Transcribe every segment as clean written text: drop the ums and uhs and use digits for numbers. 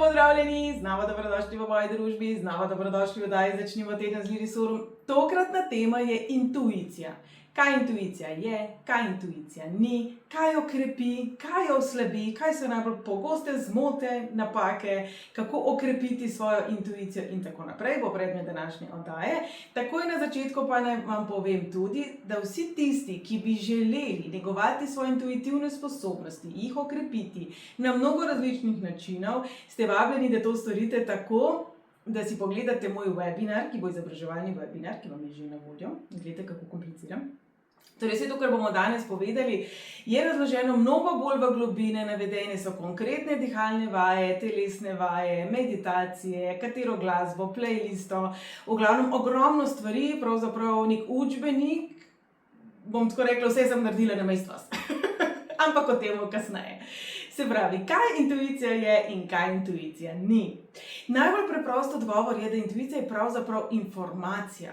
pozdravljeni, znova dobrodošli v moji družbi, znova dobrodošli v oddaji Začnimo teden z Lirisorom. Tokratna tema je intuicija. Kaj intuicija je, kaj intuicija ni, kaj jo krepi, kaj jo oslabi, kaj so najbolj pogoste zmote, napake, kako okrepiti svojo intuicijo in tako naprej, bo predmet današnje oddaje. Takoj na začetku pa naj vam povem tudi, da vsi tisti, ki bi želeli negovati svoje intuitivne sposobnosti, jih okrepiti na mnogo različnih načinov, ste vabljeni, da to storite tako, da si pogledate moj webinar, ki bo izobraževalni webinar, ki vam je že na voljo. Gledajte, kako kompliciram. Torej, vse to, kar bomo danes povedali, je razloženo mnogo bolj v globine, navedene so konkretne dihalne vaje, telesne vaje, meditacije, katero glasbo, playlisto, v glavnem ogromno stvari, pravzaprav nek učbenik, bom tako rekla, vse sem naredila namesto vas. Ampak o tem kasneje. Se pravi, kaj intuicija je in kaj intuicija ni. Najbolj preprost odgovor je, da intuicija je pravzaprav informacija.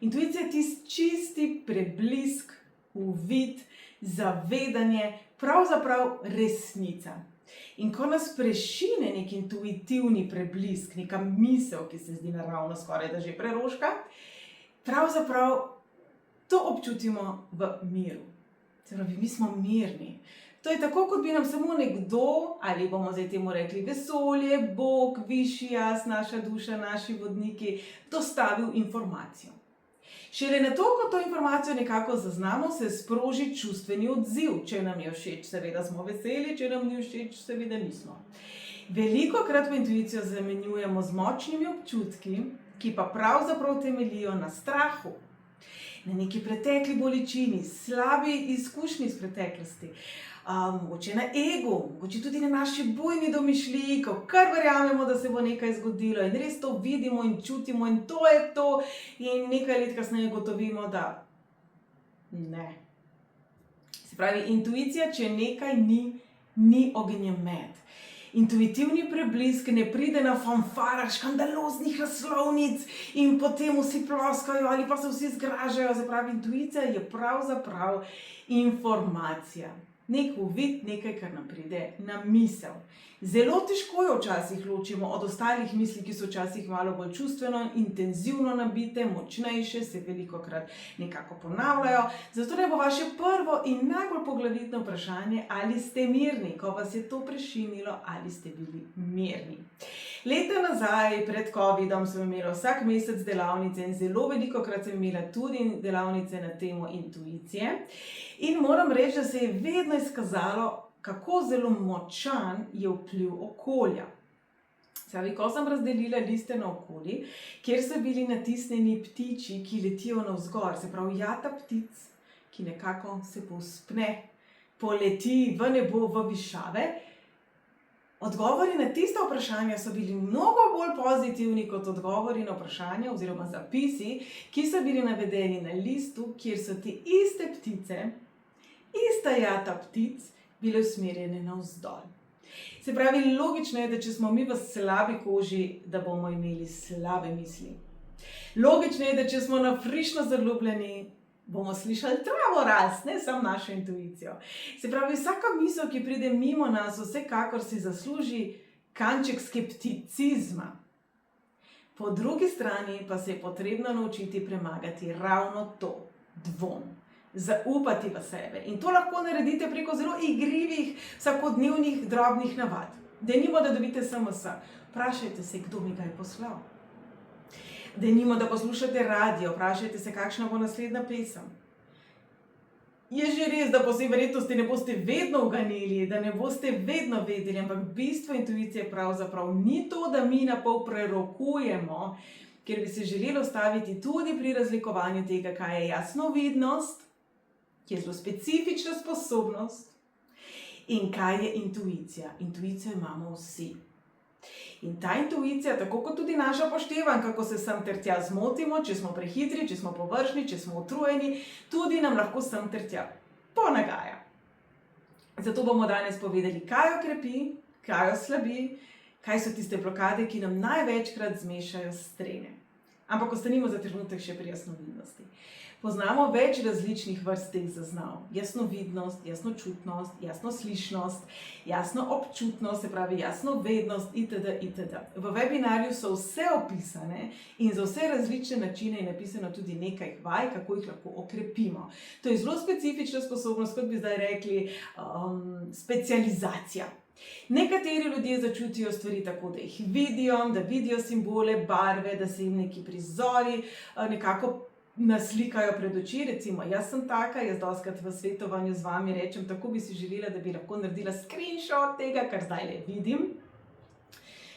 Intuicija je tisti čisti preblisk, uvid, zavedanje, pravzaprav resnica. In ko nas prešine nek intuitivni preblisk, neka misel, ki se zdi naravno skoraj da že preroška, pravzaprav to občutimo v miru. Se pravi, mi smo mirni. To je tako, kot bi nam samo nekdo, ali bomo zdaj temu rekli vesolje, Bog, višji jaz, naša duša, naši vodniki, dostavil informacijo. Šele na to, ko to informacijo nekako zaznamo, se sproži čustveni odziv. Če nam je všeč, seveda smo veseli, če nam ni všeč, seveda nismo. Velikokrat v intuicijo zamenjujemo z močnimi občutki, ki pa pravzaprav temeljijo na strahu, na neki pretekli bolečini, slabi izkušnji iz preteklosti, mogoče na egu, mogoče tudi na naši bujni domišljiji, ko kar verjamemo, da se bo nekaj zgodilo in res to vidimo in čutimo in to je to, in nekaj let kasneje gotovimo, da ne. Se pravi, intuicija, če nekaj ni ognjemet. Intuitivni preblisk ne pride na fanfarah škandaloznih naslovnic in potem vsi ploskajo ali pa se vsi zgražajo. Se pravi, intuicija je pravzaprav informacija. Nek uvid, nekaj, kar nam pride na misel. Zelo težko jo včasih ločimo od ostalih misli, ki so včasih malo bolj čustveno, intenzivno nabite, močnejše, se velikokrat nekako ponavljajo. Zato naj bo vaše prvo in najbolj poglavitno vprašanje, ali ste mirni, ko vas je to prešinilo, ali ste bili mirni. Leta nazaj, pred covidom, sem imela vsak mesec delavnice in zelo velikokrat sem imela tudi delavnice na temo intuicije. In moram reči, da se je vedno izkazalo, kako zelo močan je vpliv okolja. Ko sem razdelila liste na okoli, kjer so bili natisnjeni ptiči, ki letijo navzgor, se pravi jata ptic, ki nekako se povzpne, poleti v nebo, v višave, odgovori na tista vprašanja so bili mnogo bolj pozitivni kot odgovori na vprašanja oziroma zapisi, ki so bili navedeni na listu, kjer so te iste ptice, ista jata ptic, bile usmerjene navzdol. Se pravi, logično je, da če smo mi v slabi koži, da bomo imeli slabe misli. Logično je, da če smo nafrišno zaljubljeni, bomo slišali travo rast, ne samo našo intuicijo. Se pravi, vsaka misel, ki pride mimo nas, vsekakor si zasluži kanček skepticizma. Po drugi strani pa se je potrebno naučiti premagati ravno to, dvom. Zaupati v sebe. In to lahko naredite preko zelo igrivih, vsakodnevnih, drobnih navad. Denimo, da dobite SMS. Vprašajte se, kdo mi ga je poslal. Denimo, da poslušate radio. Vprašajte se, kakšna bo naslednja pesem. Je že res, da po vsej verjetnosti ne boste vedno uganili, da ne boste vedno vedeli, ampak bistvo intuicije pravzaprav ni to, da mi napol prerokujemo, ker bi se želeli ustaviti tudi pri razlikovanju tega, kaj je jasnovidnost, ki je zelo specifična sposobnost, in kaj je intuicija. Intuicijo imamo vsi. In ta intuicija, tako kot tudi naša poštevanka, ko se sem ter tja zmotimo, če smo prehitri, če smo površni, če smo utrujeni, tudi nam lahko sem ter tja ponagaja. Zato bomo danes povedali, kaj jo krepi, kaj jo slabi, kaj so tiste blokade, ki nam največkrat zmešajo strene. Ampak ostanimo za trenutek še pri jasnovidnosti. poznamo več različnih vrst teh zaznav. Jasnovidnost, jasnočutnost, jasnoslišnost, jasnoobčutnost, se pravi jasnovednost itd. itd. V webinarju so vse opisane in za vse različne načine je napisano tudi nekaj vaj, kako jih lahko okrepimo. To je zelo specifična sposobnost, kot bi zdaj rekli, specializacija. Nekateri ljudje začutijo stvari tako, da jih vidijo, da vidijo simbole, barve, da se jim neki prizori nekako naslikajo pred oči. Recimo, jaz sem taka, jaz dostikrat v svetovanju z vami rečem, tako bi si želela, da bi lahko naredila screenshot tega, kar zdaj le vidim.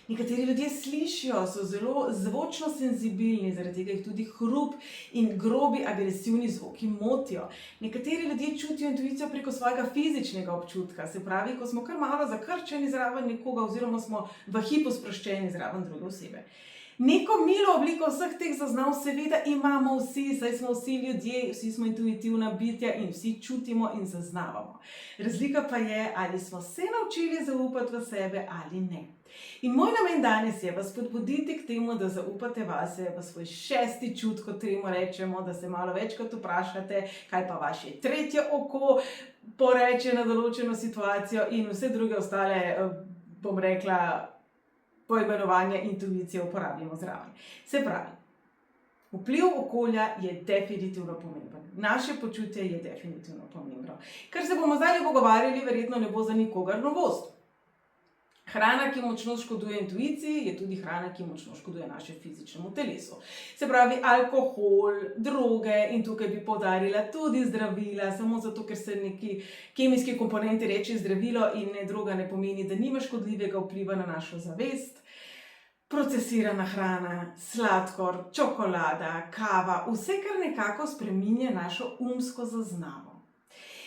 Nekateri ljudje slišijo, so zelo zvočno senzibilni, zaradi tega jih tudi hrup in grobi agresivni zvoki motijo. Nekateri ljudje čutijo intuicijo preko svojega fizičnega občutka, se pravi, ko smo kar malo zakrčeni zraven nekoga oziroma smo v hipu sproščeni zraven druge osebe. Neko milo obliko vseh teh zaznav seveda imamo vsi, saj smo vsi ljudje, vsi smo intuitivna bitja in vsi čutimo in zaznavamo. Razlika pa je, ali smo se naučili zaupati v sebe ali ne. In moj namen danes je vas spodbuditi k temu, da zaupate vase, v svoj šesti čut, kot temu rečemo, da se malo večkrat vprašate, kaj pa vaše tretje oko poreče na določeno situacijo in vse druge ostale, bom rekla, poimenovanja intuicije uporabimo zraven. Se pravi, vpliv okolja je definitivno pomemben. Naše počutje je definitivno pomembno. Kar se bomo zdaj pogovarjali, verjetno ne bo za nikogar novost. Hrana, ki močno škoduje intuiciji, je tudi hrana, ki močno škoduje našemu fizičnemu telesu. Se pravi, alkohol, droge in tukaj bi poudarila tudi zdravila, samo zato, ker se neki kemijski komponenti reče zdravilo in ne droga ne pomeni, da nima škodljivega vpliva na našo zavest. Procesirana hrana, sladkor, čokolada, kava, vse kar nekako spreminja našo umsko zaznavo.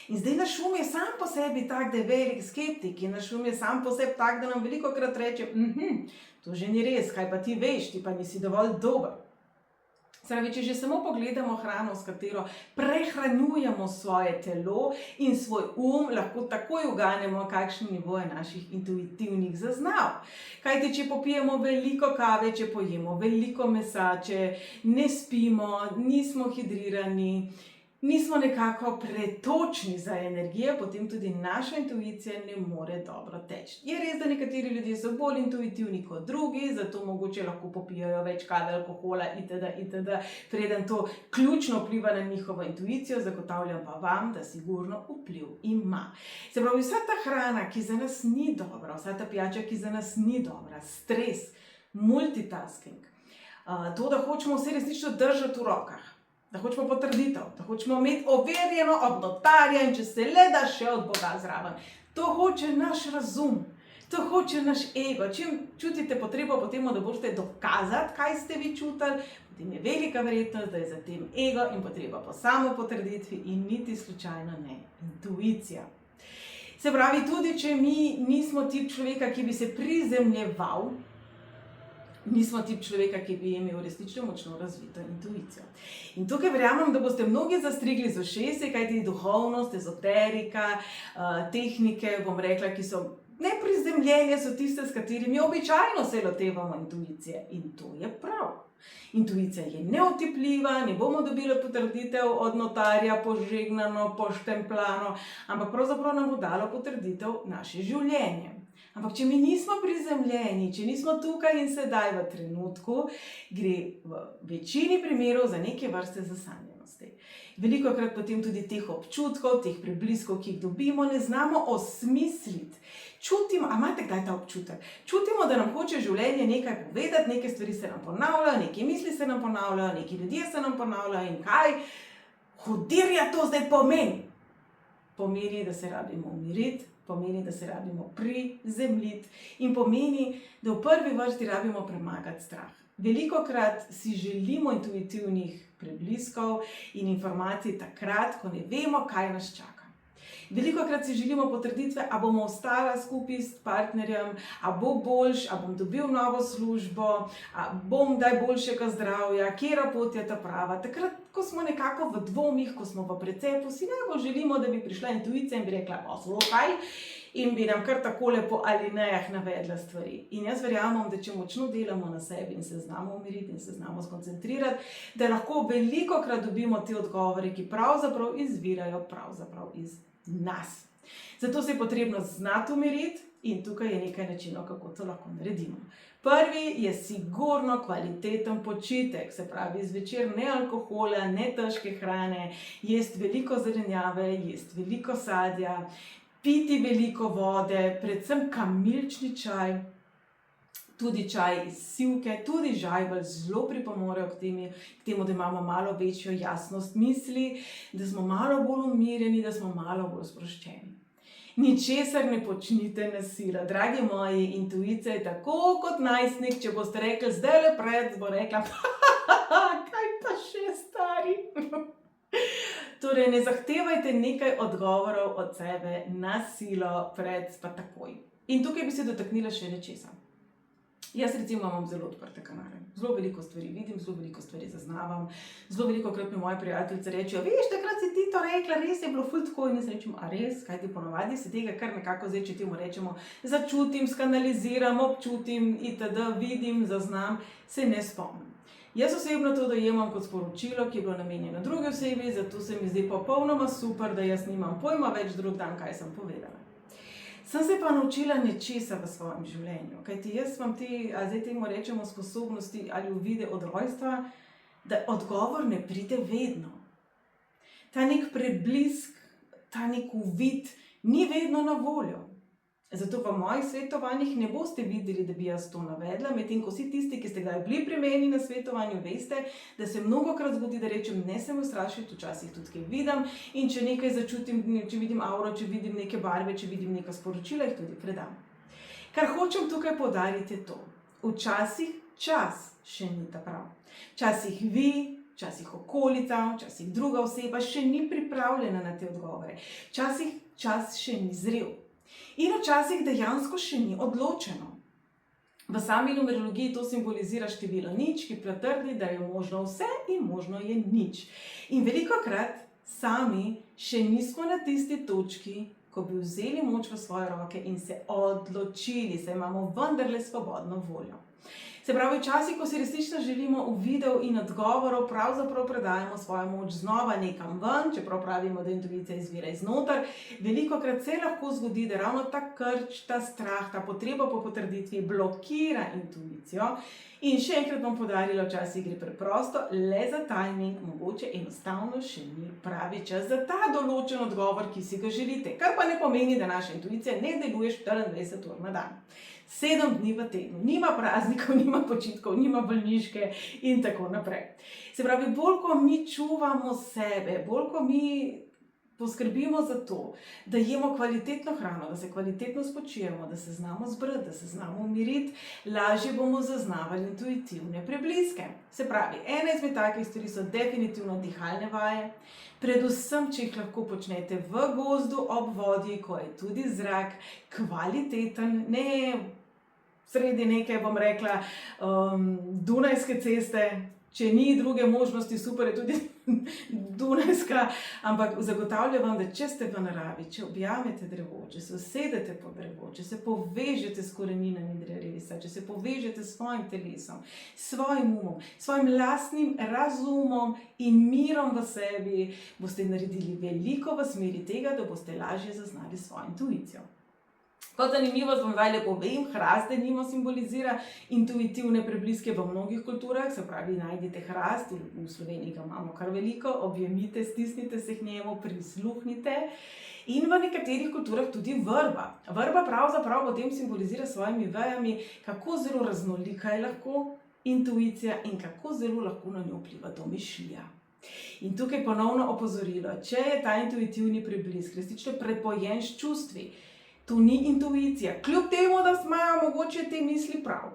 In zdaj naš um je sam po sebi tak, da je velik skeptik in naš um je sam po sebi tak, da nam velikokrat reče, to že ni res, kaj pa ti veš, ti pa nisi dovolj dober. Se pravi, če že samo pogledamo hrano, s katero prehranjujemo svoje telo in svoj lahko takoj uganemo, kakšen nivo je naših intuitivnih zaznav. Kajti, če popijemo veliko kave, če pojemo veliko mesa, če ne spimo, nismo hidrirani, nismo nekako pretočni za energijo, potem tudi naša intuicija ne more dobro teči. Je res, da nekateri ljudje so bolj intuitivni kot drugi, zato mogoče lahko popijajo več kave, alkohola itd., preden to ključno vpliva na njihovo intuicijo, zagotavljam pa vam, da sigurno vpliv ima. Se pravi, vsa ta hrana, ki za nas ni dobra, vsa ta pijača, ki za nas ni dobra, stres, multitasking, to, da hočemo vse resnično držati v rokah, da hočemo potrditev, da hočemo imeti overjeno od notarja in če se le da še od Boga zraven. To hoče naš razum, to hoče naš ego. Če čutite potrebo potem, da boste dokazati, kaj ste vi čutili, potem je velika verjetnost, da je za tem ego in potreba po samopotrditvi in niti slučajno ne intuicija. Se pravi, tudi če mi nismo tip človeka, ki bi se prizemljeval, nismo tip človeka, ki bi imel resnično močno razvito intuicijo. In tukaj verjamem, da boste mnogi zastrigli z ušesi, kajti duhovnost, ezoterika, tehnike, bom rekla, ki so neprizemljene, so tiste, s katerimi običajno se lotevamo intuicije. In to je prav. Intuicija je neotipljiva, ne bomo dobili potrditev od notarja, požegnano, poštempljano, ampak pravzaprav nam bo dalo potrditev naše življenje. Ampak če mi nismo prizemljeni, če nismo tukaj in sedaj v trenutku, gre v večini primerov za neke vrste zasanjenosti. Velikokrat potem tudi teh občutkov, teh prebliskov, ki jih dobimo, ne znamo osmisliti. Čutimo, a imate kdaj ta občutek? Čutimo, da nam hoče življenje nekaj povedati, neke stvari se nam ponavljajo, neke misli se nam ponavljajo, neki ljudje se nam ponavljajo in kaj? Hudirja to zdaj pomeni? Pomeni, da se rabimo umiriti, pomeni, da se rabimo prizemljiti in pomeni, da v prvi vrsti rabimo premagati strah. Velikokrat si želimo intuitivnih prebliskov in informacij takrat, ko ne vemo, kaj nas čaka. Velikokrat si želimo potrditve, a bomo ostala skupaj s partnerjem, a bo boljš, a bom dobil novo službo, a bom daj boljšega zdravja, katera pot je ta prava. Takrat, ko smo nekako v dvomih, ko smo v precepu, si najbolj želimo, da bi prišla intuicija in bi rekla, poslušaj, in bi nam kar takole po alinejah navedla stvari. In jaz verjamem, da če močno delamo na sebi in se znamo umiriti in se znamo skoncentrirati, da lahko velikokrat dobimo te odgovore, ki pravzaprav izvirajo iz nas. Zato se je potrebno znati umiriti in tukaj je nekaj načinov, kako to lahko naredimo. Prvi je sigurno kvaliteten počitek, se pravi zvečer ne alkohola, ne težke hrane, jesti veliko zelenjave, jesti veliko sadja, piti veliko vode, predvsem kamilični čaj, tudi čaj iz sivke, tudi žajbelj zelo pripomorejo k temu, da imamo malo večjo jasnost misli, da smo malo bolj umirjeni, da smo malo bolj sproščeni. Ničesar ne počnite na silo, dragi moji, intuicija je tako kot najstnik, če boste rekli zdajle pred, bo rekla, kaj pa še stari. Torej, ne zahtevajte nekaj odgovorov od sebe na silo pred pa takoj. In tukaj bi se dotaknila še nečesa. Jaz recimo imam zelo odprte kanale. Zelo veliko stvari vidim, zelo veliko stvari zaznavam. Zelo velikokrat mi moje prijateljice rečejo, veš, takrat si ti to rekla, res je bilo ful tako in jaz rečem, a res, kaj ti ponovadi se tega kar nekako zdaj, če temu rečemo, začutim, skanaliziram, občutim itd., vidim, zaznam, se ne spomnim. Jaz osebno to dojemam kot sporočilo, ki je bilo namenjeno drugi osebi, zato se mi zdi popolnoma super, da jaz nimam pojma več drug dan, kaj sem povedala. Sem se pa naučila nečesa v svojem življenju, kajti jaz imam zdaj temu rečemo sposobnosti ali uvide od rojstva, da odgovor ne pride vedno. Ta nek preblisk, ta nek uvid ni vedno na voljo. Zato v mojih svetovanjih ne boste videli, da bi jaz to navedla, medtem ko vsi tisti, ki ste kdaj bili pri meni na svetovanju, veste, da se mnogokrat zgodi, da rečem, ne se me ustrašiti, včasih tudi kaj vidim in če nekaj začutim, če vidim auro, če vidim neke barve, če vidim neka sporočila, jih tudi predam. Kar hočem tukaj poudariti je to. Včasih čas še ni ta prav. Včasih vi, včasih okolica, včasih druga oseba še ni pripravljena na te odgovore. Včasih čas še ni zrel. In včasih dejansko še ni odločeno. V sami numerologiji to simbolizira število nič, ki potrdi, da je možno vse in možno je nič. In velikokrat sami še nismo na tisti točki, ko bi vzeli moč v svoje roke in se odločili, saj imamo vendarle svobodno voljo. Se pravi, včasih, ko si resnično želimo uvidov in odgovorov, pravzaprav predajamo svojo moč znova nekam ven, čeprav pravimo, da intuicija izvira iznoter, velikokrat se lahko zgodi, da ravno ta krč, ta strah, ta potreba po potrditvi blokira intuicijo. In še enkrat bom poudarila, včasih gre preprosto le za timing, mogoče enostavno še ni pravi čas za ta določen odgovor, ki si ga želite. Kar pa ne pomeni, da naša intuicija ne deluje 24 ur na dan. 7 dni v tednu, nima praznikov, nima počitkov, nima bolniške in tako naprej. Se pravi, bolj ko mi čuvamo sebe, bolj ko mi poskrbimo za to, da jemo kvalitetno hrano, da se kvalitetno spočijemo, da se znamo zbrati, da se znamo umiriti, lažje bomo zaznavali intuitivne prebliske. Se pravi, ena izmed takih stvari so definitivno dihalne vaje, predvsem, če jih lahko počnete v gozdu, ob vodi, ko je tudi zrak kvaliteten, ne sredi neke, bom rekla, Dunajske ceste, če ni druge možnosti, super je tudi Dunajska, ampak zagotavljam vam, da če ste v naravi, če objamete drevo, če se usedete pod drevo, če se povežete s koreninami drevesa, če se povežete s svojim telesom, svojim umom, svojim lastnim razumom in mirom v sebi, boste naredili veliko v smeri tega, da boste lažje zaznali svojo intuicijo. Kot zanimivost vam zdaj povem, hrast denimo simbolizira intuitivne prebliske v mnogih kulturah, se pravi, najdite hrast, v Sloveniji ga imamo kar veliko, objemite, stisnite se k njemu, prisluhnite. In v nekaterih kulturah tudi vrba. Vrba pravzaprav potem simbolizira s svojimi vejami, kako zelo raznolika je lahko intuicija in kako zelo lahko na njo vpliva domišljija. In tukaj ponovno opozorilo, če je ta intuitivni preblisk resnično prepojen s čustvi, to ni intuicija, kljub temu, da imajo mogoče te misli prav.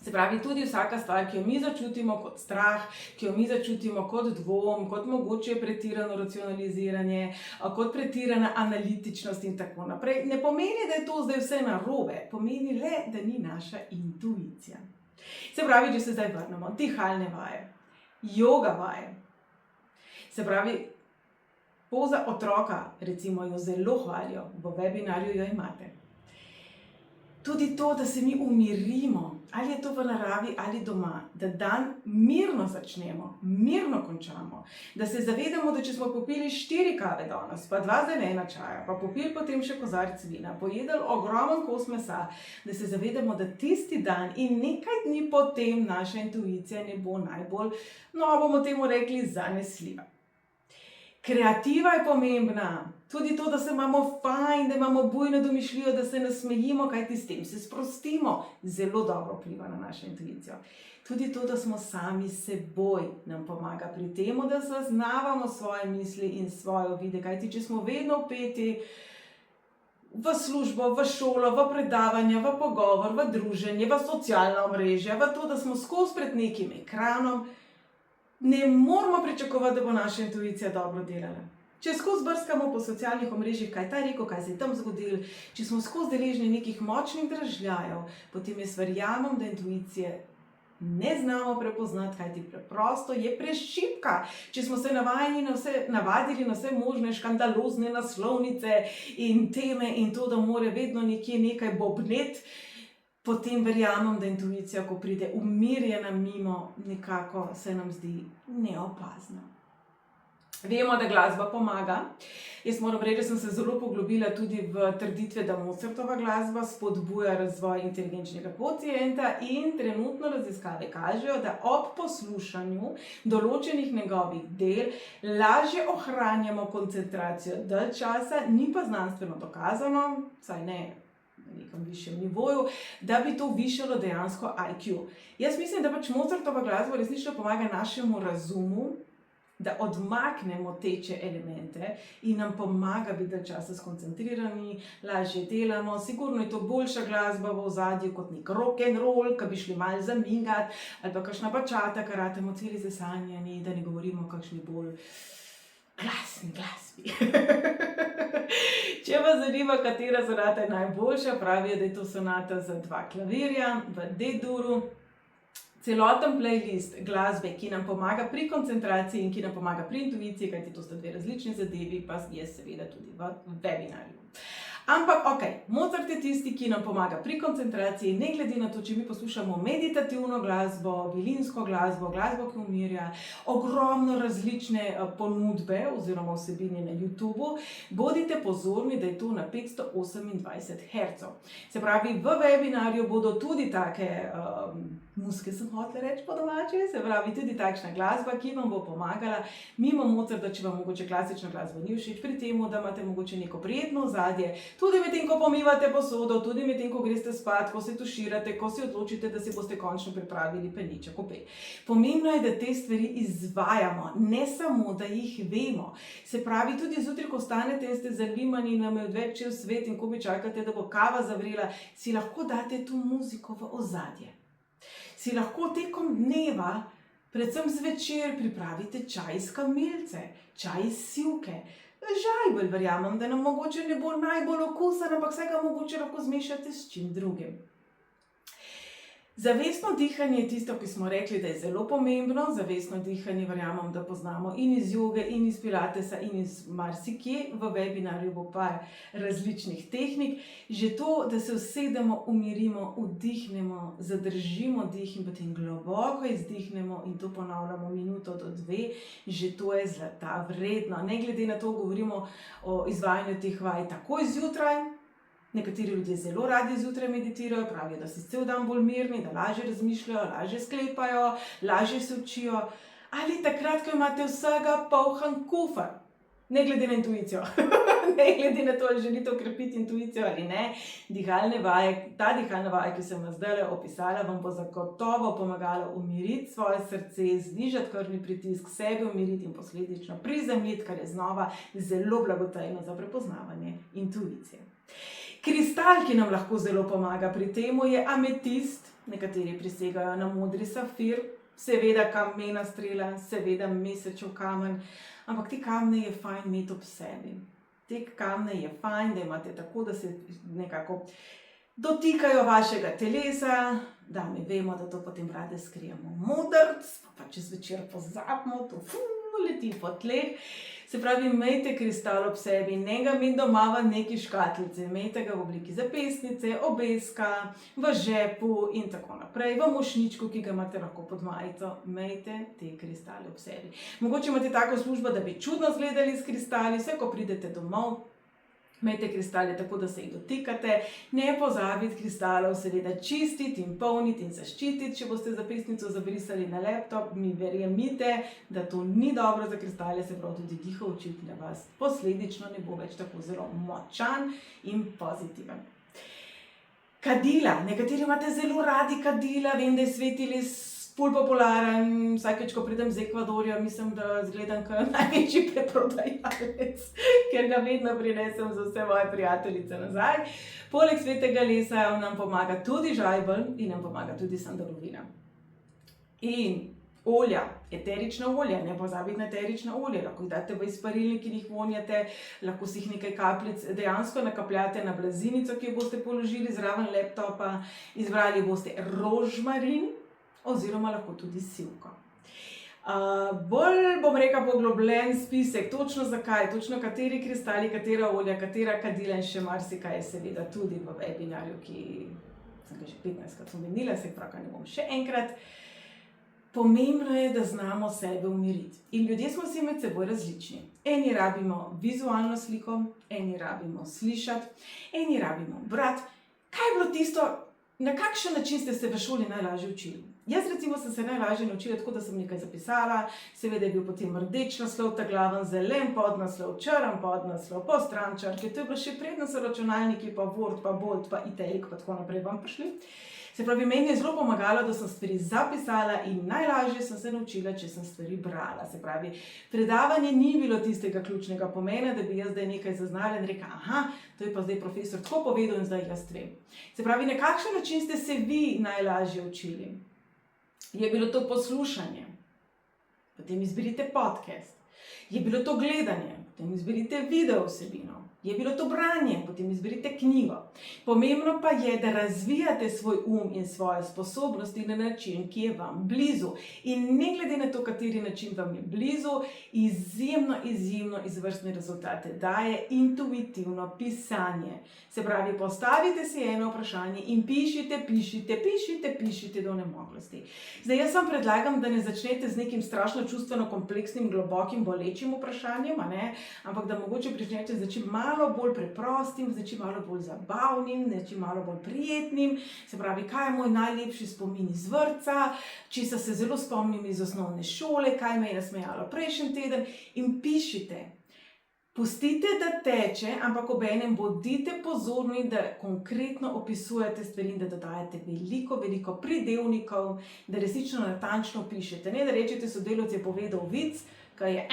Se pravi, tudi vsaka stvar, ki jo mi začutimo kot strah, ki jo mi začutimo kot dvom, kot mogoče pretirano racionaliziranje, kot pretirana analitičnost in tako naprej, ne pomeni, da je to zdaj vse narobe, pomeni le, da ni naša intuicija. Se pravi, če se zdaj vrnemo, dihalne vaje, joga vaje. Se pravi, Poza otroka, recimo, jo zelo hvalijo, v webinarju jo imate. Tudi to, da se mi umirimo, ali je to v naravi ali doma, da dan mirno začnemo, mirno končamo, da se zavedamo, da če smo popili 4 kave danes, pa 2 zelena čaja, pa popili potem še kozarec vina, pojedli ogromen kos mesa, da se zavedamo, da tisti dan in nekaj dni potem naša intuicija ne bo najbolj, no, bomo temu rekli, zanesljiva. Kreativa je pomembna, tudi to, da se imamo fajn, da imamo bujno domišljijo, da se nasmejimo, kajti s tem se sprostimo, zelo dobro vpliva na našo intuicijo. Tudi to, da smo sami s seboj, nam pomaga pri tem, da zaznavamo svoje misli in svoje uvide, kajti če smo vedno vpeti v službo, v šolo, v predavanja, v pogovor, v druženje, v socialna omrežja, v to, da smo skozi pred nekim ekranom, ne moramo pričakovati, da bo naša intuicija dobro delala. Če skozi brskamo po socialnih omrežjih, kaj ta rekel, kaj se je tam zgodilo, če smo skozi deležni nekih močnih dražljajev, potem jaz verjamem, da intuicije ne znamo prepoznati, kajti preprosto je prešibka. Če smo se navadili na vse možne škandalozne naslovnice in teme in to, da mora vedno nekje nekaj bobnet, potem verjamem, da intuicija, ko pride umirjena mimo, nekako se nam zdi neopazna. Vemo, da glasba pomaga. Jaz moram reči, da sem se zelo poglobila tudi v trditve, da Mozartova glasba spodbuja razvoj inteligenčnega kocienta in trenutno raziskave kažejo, da ob poslušanju določenih njegovih del lažje ohranjamo koncentracijo dalj časa, ni pa znanstveno dokazano, saj ne na nekem višjem nivoju, da bi to višalo dejansko IQ. Jaz mislim, da pač Mozartova glasba resnično pomaga našemu razumu, da odmaknemo teče elemente in nam pomaga biti dalj časa skoncentrirani, lažje delamo. Sigurno je to boljša glasba v ozadju kot nek rock and roll, ki bi šli malo zamigati, ali pa kakšna bačata, ki ratamo celi zasanjani, da ne govorimo o kakšni bolj glasni glasbi. Če vas zanima, katera sonata je najboljša, pravijo, da je to sonata za 2 klavirja v D-duru. Celoten playlist glasbe, ki nam pomaga pri koncentraciji in ki nam pomaga pri intuiciji, kajti to sta 2 različni zadevi, pa je seveda tudi v webinarju. Ampak, Mozart je tisti, ki nam pomaga pri koncentraciji, ne glede na to, če mi poslušamo meditativno glasbo, vilinsko glasbo, glasbo, ki umirja, ogromno različne ponudbe oziroma vsebine na YouTubu, bodite pozorni, da je to na 528 Hz. Se pravi, v webinarju bodo tudi take muske, sem hotela reči po domače, se pravi, tudi takšna glasba, ki vam bo pomagala mimo Mozarta, če vam mogoče klasična glasba ni všeč, pri tem, da imate mogoče neko prijetno ozadje, tudi medtem, ko pomivate posodo, tudi medtem, ko greste spat, ko se tuširate, ko si odločite, da si boste končno pripravili peneča kope. Pomembno je, da te stvari izvajamo, ne samo, da jih vemo. Se pravi, tudi zjutraj, ko stanete in ste zalimani in vam je odveč čez svet in ko bi čakate, da bo kava zavrela, si lahko date tu muziko v ozadje. Si lahko tekom dneva, predvsem zvečer, pripravite čaj iz kamilice, čaj iz sivke. Žajbelj verjamem, da nam mogoče ne bo najbolj okusen, ampak vsaj ga mogoče lahko zmešate s čim drugim. Zavestno dihanje je tisto, ki smo rekli, da je zelo pomembno. Zavestno dihanje verjamem, da poznamo in iz joge, in iz pilatesa, in iz marsikje. V webinarju bo par različnih tehnik. Že to, da se usedemo, umirimo, vdihnemo, zadržimo dih in potem globoko izdihnemo in to ponavljamo minuto do 2, že to je zlata vredno. Ne glede na to, govorimo o izvajanju teh vaj takoj zjutraj. Nekateri ljudje zelo radi zjutraj meditirajo, pravijo, da so cel dan bolj mirni, da lažje razmišljajo, lažje sklepajo, lažje se učijo. Ali takrat, ko imate vsega poln kufer, ne glede na intuicijo, ne glede na to, ali želite okrepiti intuicijo ali ne, ta dihalna vaja, ki sem vas zdaj opisala, vam bo zagotovo pomagala umiriti svoje srce, znižati krvni pritisk, sebe umiriti in posledično prizemljiti, kar je znova zelo blagotajno za prepoznavanje intuicije. Kristal, ki nam lahko zelo pomaga pri temu, je ametist, nekateri prisegajo na modri safir, seveda kamena strela, seveda mesečev kamen, ampak te kamne je fajn imeti ob sebi. Te kamne je fajn, da imate tako, da se nekako dotikajo vašega telesa, da mi vemo, da to potem rade skrijemo modrc, pa čez večer pozabimo to, leti po tleh. Se pravi, imejte kristal ob sebi, ne ga imejte doma v neki škatlici, imejte ga v obliki zapestnice, obeska, v žepu in tako naprej, v mošnjičku, ki ga imate lahko pod majico, imejte te kristale ob sebi. Mogoče imate tako službo, da bi čudno izgledali s kristali, vse ko pridete domov, imejte kristale tako, da se jih dotikate, ne pozabiti kristalov seveda čistiti in polniti in zaščititi. Če boste zapestnico zabrisali na laptop, mi verjemite, da to ni dobro za kristale, se pravi tudi njihov učink na vas posledično ne bo več tako zelo močan in pozitiven. Kadila, nekateri imate zelo radi kadila, vem, da je svetilis ful popularen, vsakeč, ko pridem z Ekvadorja, mislim, da izgledam kot največji preprodajalec, ker ga vedno prinesem za vse moje prijateljice nazaj. Poleg svetega lesa nam pomaga tudi žajbelj in nam pomaga tudi sandalovina. In olja, eterična olja, ne pozabiti na eterična olja, lahko jih date v izparilnik in jih vonjate, lahko si jih nekaj kapljic dejansko nakapljate na blazinico, ki jo boste položili zraven laptopa, izbrali boste rožmarin, oziroma lahko tudi sivko. Bolj bom rekla poglobljen spisek, točno zakaj, točno kateri kristali, katera olja, katera kadila in še marsikaj je seveda tudi v webinarju, ki sem ga že 15krat omenila, se pravi, ne bom še enkrat. Pomembno je, da znamo sebe umiriti. In ljudje smo si med seboj različni. Eni rabimo vizualno sliko, eni rabimo slišati, eni rabimo brati. Kaj je bilo tisto, na kakšen način ste se v šoli najlažje učili? Jaz recimo sem se najlažje naučila tako, da sem nekaj zapisala, seveda je bil potem rdeč naslov, taglaven, zelen podnaslov, črn podnaslov, postrančarke, to je bilo še predno so računalniki, pa Word, pa Bold, pa Italic, pa tako naprej vam prišli. Se pravi, meni je zelo pomagalo, da sem stvari zapisala in najlažje sem se naučila, če sem stvari brala. Se pravi, predavanje ni bilo tistega ključnega pomena, da bi jaz zdaj nekaj zaznala in rekla, aha, to je pa zdaj profesor tako povedal in zdaj jaz vem. Se pravi, na kakšen način ste se vi najlažje učili? Je bilo to poslušanje, potem izberite podcast. Je bilo to gledanje, potem izberite video vsebino. Je bilo to branje, potem izberite knjigo. Pomembno pa je, da razvijate svoj in svoje sposobnosti na način, ki je vam blizu. In ne glede na to, kateri način vam je blizu, izjemno izvrstne rezultate daje intuitivno pisanje. Se pravi, postavite si eno vprašanje in pišite do onemoglosti. Zdaj, jaz vam predlagam, da ne začnete z nekim strašno čustveno kompleksnim, globokim, bolečim vprašanjem, ampak da mogoče pričnete z nečim malo bolj preprostim, z nečim malo bolj zabavnim, nečim malo bolj prijetnim. Se pravi, kaj je moj najlepši spomin iz vrtca, česa se zelo spomnim iz osnovne šole, kaj me je nasmejalo prejšnji teden in pišite. Pustite, da teče, ampak obenem bodite pozorni, da konkretno opisujete stvari in da dodajate veliko pridevnikov, da resnično natančno pišete. Ne da rečete, sodelavec je povedal vic, ki je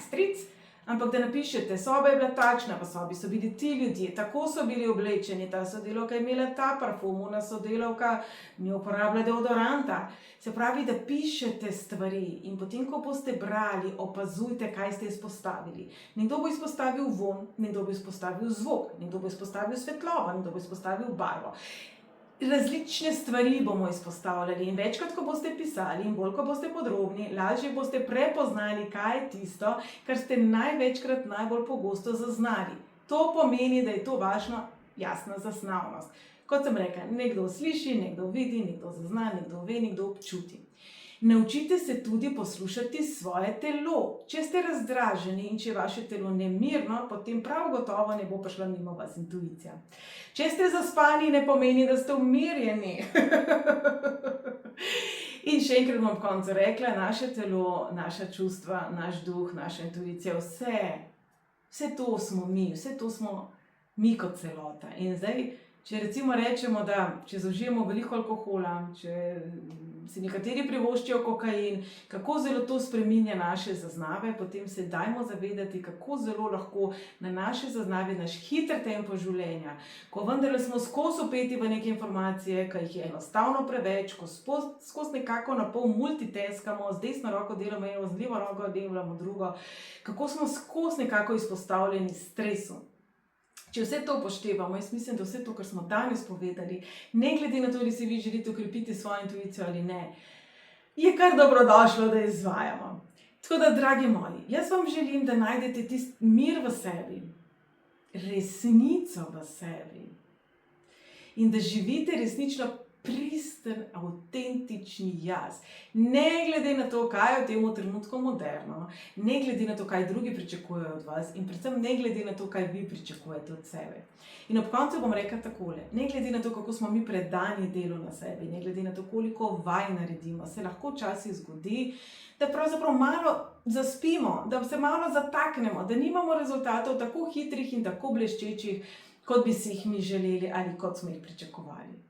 stric, ampak da napišete, soba je bila takšna, v sobi so bili ti ljudje, tako so bili oblečeni, ta sodelavka je imela ta parfum, ona sodelavka ni uporabljala deodoranta. Se pravi, da pišete stvari in potem, ko boste brali, opazujte, kaj ste izpostavili. Nekdo bo izpostavil von, nekdo bo izpostavil zvok, nekdo bo izpostavil svetlobo, nekdo bo izpostavil barvo. Različne stvari bomo izpostavljali in večkrat, ko boste pisali in bolj, ko boste podrobni, lažje boste prepoznali, kaj je tisto, kar ste največkrat najbolj pogosto zaznali. To pomeni, da je to vaša jasna zasnavnost. Kot sem rekla, nekdo sliši, nekdo vidi, nekdo zazna, nekdo ve, nekdo občuti. Naučite se tudi poslušati svoje telo. Če ste razdraženi in če je vaše telo nemirno, potem prav gotovo ne bo prišla mimo vas intuicija. Če ste zaspani, ne pomeni, da ste umirjeni. In še enkrat bom ob koncu rekla, naše telo, naša čustva, naš duh, naša intuicija, vse to smo mi, vse to smo mi kot celota. In zdaj, če recimo rečemo, da če zaužijemo veliko alkohola, če si nekateri privoščijo kokain, kako zelo to spreminja naše zaznave, potem se dajmo zavedati, kako zelo lahko na naše zaznave, naš hiter tempo življenja, ko vendarle smo skozi opeti v neke informacije, ki jih je enostavno preveč, ko skozi nekako napol multitaskamo, z desno roko delamo eno, z levo roko delamo drugo, kako smo skozi nekako izpostavljeni stresu. Če vse to upoštevamo, jaz mislim, da vse to, kar smo danes povedali, ne glede na to, ali si vi želite ukrepiti svojo intuicijo ali ne, je kar dobrodošlo, da izvajamo. Tako da, dragi moji, jaz vam želim, da najdete tisti mir v sebi, resnico v sebi in da živite resnično pristen, avtentični jaz. Ne glede na to, kaj je v tem trenutku moderno, ne glede na to, kaj drugi pričakujejo od vas in predvsem ne glede na to, kaj vi pričakujete od sebe. In ob koncu bom rekla takole, ne glede na to, kako smo mi predani delu na sebi, ne glede na to, koliko vaj naredimo, se lahko včasih zgodi, da pravzaprav malo zaspimo, da se malo zataknemo, da nimamo rezultatov tako hitrih in tako bleščečih, kot bi si jih mi želeli ali kot smo jih pričakovali.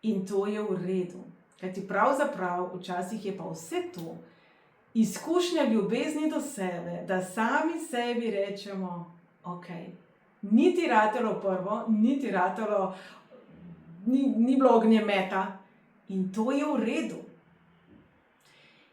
In to je v redu, kajti pravzaprav včasih je pa vse to izkušnja ljubezni do sebe, da sami sebi rečemo, ok, niti ratalo prvo, niti ratalo, ni bilo ognjemeta in to je v redu.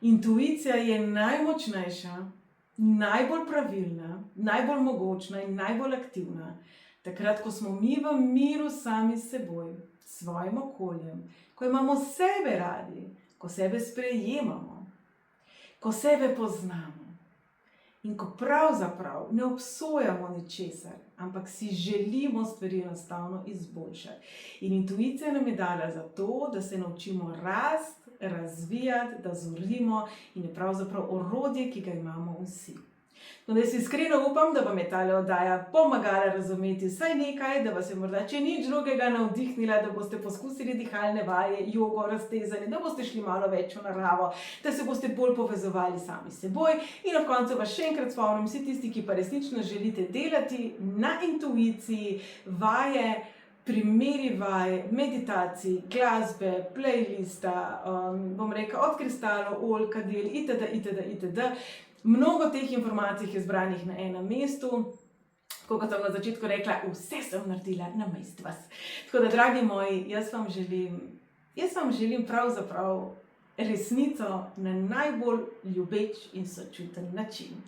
Intuicija je najmočnejša, najbolj pravilna, najbolj mogočna in najbolj aktivna, takrat, ko smo mi v miru sami s seboj, s svojim okoljem, ko imamo sebe radi, ko sebe sprejemamo, ko sebe poznamo in ko pravzaprav ne obsojamo ničesar, ampak si želimo stvari enostavno izboljšati. In intuicija nam je dala zato, da se naučimo rasti, razvijati, da zorimo in je pravzaprav orodje, ki ga imamo vsi. No, da si iskreno upam, da vam je tale oddaja pomagala razumeti vsaj nekaj, da vas je morda, če nič drugega, navdihnila, da boste poskusili dihalne vaje, jogo, raztezanje, da boste šli malo več v naravo, da se boste bolj povezovali sami s seboj in ob koncu vas še enkrat spomnim, vsi tisti, ki pa resnično želite delati na intuiciji, vaje, primeri vaj, meditacij, glasbe, playlista, bom rekla, od kristalov, olj, kadil, itd. Mnogo teh informacij je zbranih na enem mestu, kot sem na začetku rekla, vse sem naredila namesto vas. Tako da, dragi moji, jaz vam želim pravzaprav resnico na najbolj ljubeč in sočuten način.